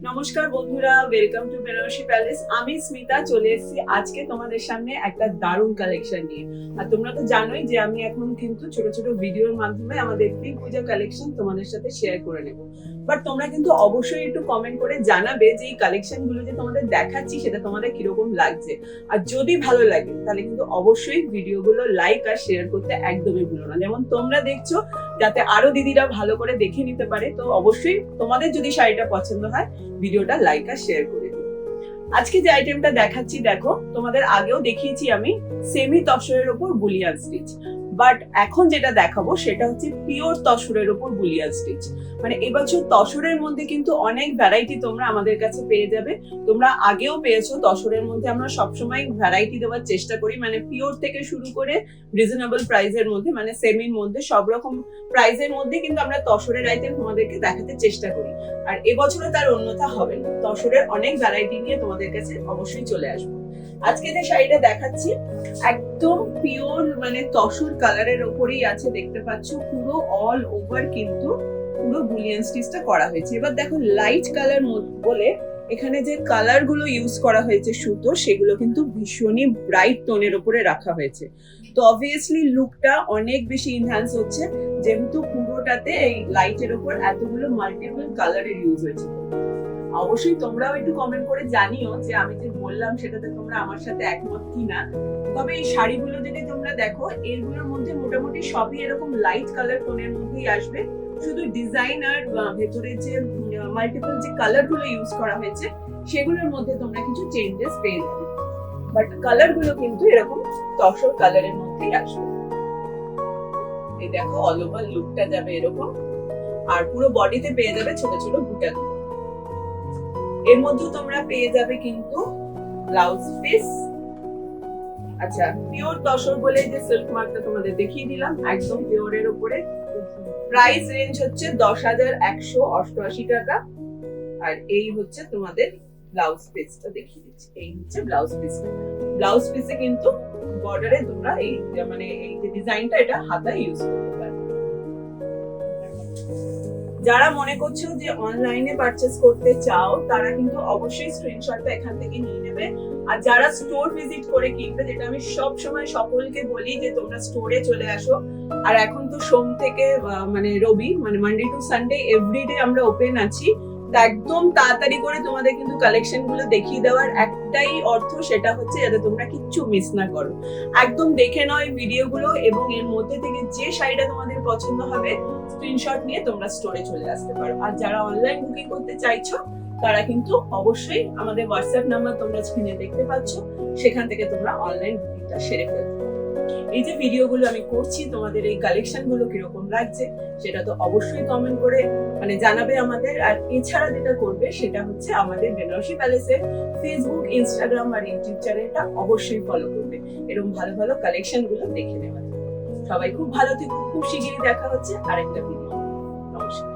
নমস্কার বন্ধুরা, welcome to Banarasi palace. আমি স্মিতা চলে এসেছি আজকে তোমাদের সামনে একটা দারুণ কালেকশন নিয়ে। আর তোমরা তো জানোই যে আমি এখন কিন্তু ছোট ছোট ভিডিওর মাধ্যমে আমাদের প্রি পূজা কালেকশন তোমাদের সাথে শেয়ার করে নেব। বাট তোমরা কিন্তু অবশ্যই একটু কমেন্ট করে জানাবে যে এই কালেকশন গুলো যে তোমাদের দেখাচ্ছি সেটা তোমাদের কিরকম লাগছে। আর যদি ভালো লাগে তাহলে কিন্তু অবশ্যই ভিডিওগুলো লাইক আর শেয়ার করতে একদমই ভুলো না। যেমন তোমরা দেখছো, যাতে আরো দিদিরা ভালো করে দেখে নিতে পারে, তো অবশ্যই তোমাদের যদি শাড়িটা পছন্দ হয় ভিডিওটা লাইক আর শেয়ার করে দিও। আজকে যে আইটেমটা দেখাচ্ছি দেখো, তোমাদের আগেও দেখিয়েছি আমি সেমি তসরের উপর বুলিয়ান স্টিচ, বাট এখন যেটা দেখাবো সেটা হচ্ছে পিওর তসরের উপর বুলিয়ান স্টিচ। মানে এবছর তসরের মধ্যে কিন্তু অনেক ভ্যারাইটি তোমরা আমাদের কাছে পেয়ে যাবে। তোমরা আগেও পেয়েছো, তসরের মধ্যে আমরা সবসময় ভ্যারাইটি দেওয়ার চেষ্টা করি, মানে পিওর থেকে শুরু করে রিজনেবল প্রাইসের মধ্যে, মানে সেমির মধ্যে সব রকম প্রাইসের মধ্যে কিন্তু আমরা তসরের আইটেম তোমাদেরকে দেখাতে চেষ্টা করি। আর এবছরে তার অন্যথা হবে না, তসরের অনেক ভ্যারাইটি নিয়ে তোমাদের কাছে অবশ্যই চলে আসবো। আজকে যে শাড়িটা দেখাচ্ছি একদম পিওর মানে তসর কালারের ওপরেই আছে, দেখতে পাচ্ছ পুরো অল ওভার কিন্তু পুরো বুলিয়ান স্টিচটা করা হয়েছে। এবার দেখো লাইট কালার বলে এখানে যে কালার গুলো ইউজ করা হয়েছে সুতো, সেগুলো কিন্তু ভীষণই ব্রাইট টোনের উপরে রাখা হয়েছে। তো অবভিয়াসলি লুকটা অনেক বেশি ইনহ্যান্স হচ্ছে, যেহেতু পুরোটাতে এই লাইটের উপর এতগুলো মাল্টিপল কালারের ইউজ হয়েছে। অবশ্যই তোমরাও একটু কমেন্ট করে জানিও যে আমি যে বললাম সেটাতে তোমরা আমার সাথে একমত কিনা। তবে এই শাড়িগুলো যদি তোমরা দেখো, এগুলোর মধ্যে মোটামুটি সবই এরকম লাইট কালার টোনের মধ্যেই আসবে। শুধু ডিজাইন আর ভেতরে যে মাল্টিপল যে কালার গুলো ইউজ করা হয়েছে সেগুলোর মধ্যে তোমরা কিছু চেঞ্জেস পেয়ে যাবে, বাট কালার গুলো কিন্তু এরকম তসর কালারের মধ্যেই আসবে। এই দেখো অল ওভার লুকটা যাবে এরকম, আর পুরো বডিতে পেয়ে যাবে ছোট ছোট বুটা। এর মধ্যে তোমরা পেয়ে যাবে কিন্তু ব্লাউজ পিস। আচ্ছা, পিওর তসর বলে যে সিল্ক মার্কটা তোমাদের দেখিয়ে দিলাম, একদম পিওরের উপরে। প্রাইস রেঞ্জ হচ্ছে 10,188 টাকা। আর এই হচ্ছে তোমাদের ব্লাউজ পিসটা দেখিয়ে দিচ্ছি, এই হচ্ছে ব্লাউজ পিস। ব্লাউজ পিসে কিন্তু বর্ডারে তোমরা এই মানে এই যে ডিজাইনটা, এটা হাতা ইউজ করতে পারো। যারা মনে করছো যে অনলাইনে পারচেজ করতে চাও তারা কিন্তু অবশ্যই স্ক্রিনশটটা এখান থেকে নিয়ে নেবে। আর যারা স্টোর ভিজিট করে কিনবে, যেটা আমি সব সময় সকলকে বলি যে তোমরা স্টোরে চলে আসো। আর এখন তো সোম থেকে মানে রবি, মানে মানডে টু সানডে এভরিডে আমরা ওপেন আছি। একদম তাড়াতাড়ি করে তোমাদের কিন্তু কালেকশন গুলো দেখিয়ে দেওয়ার একটাই অর্থ, সেটা হচ্ছে যাতে তোমরা কিচ্ছু মিস না করো। একদম দেখে নয় ভিডিওগুলো, এবং এর মধ্যে থেকে যে শাড়িটা তোমাদের পছন্দ হবে স্ক্রিনশট নিয়ে তোমরা স্টোরে চলে আসতে পারো। আর যারা অনলাইন বুকিং করতে চাইছো তারা কিন্তু অবশ্যই আমাদের হোয়াটসঅ্যাপ নাম্বার তোমরা স্ক্রিনে দেখতে পাচ্ছ, সেখান থেকে তোমরা অনলাইন বুকিংটা সেরে ফেলতে পারো। এই যে ভিডিওগুলো আমি করছি, তোমাদের এই কালেকশন গুলো কিরকম লাগছে সেটা তো অবশ্যই কমেন্ট করে মানে জানাবে আমাদের। আর এছাড়া যেটা করবে সেটা হচ্ছে আমাদের বেনারসি প্যালেসের ফেসবুক, ইনস্টাগ্রাম আর ইউটিউব চ্যানেলটা অবশ্যই ফলো করবে, এরকম ভালো ভালো কালেকশন গুলো দেখে নেওয়ার। সবাই খুব ভালো থেকো, খুব শিগগিরই দেখা হচ্ছে আরেকটা ভিডিও। নমস্কার।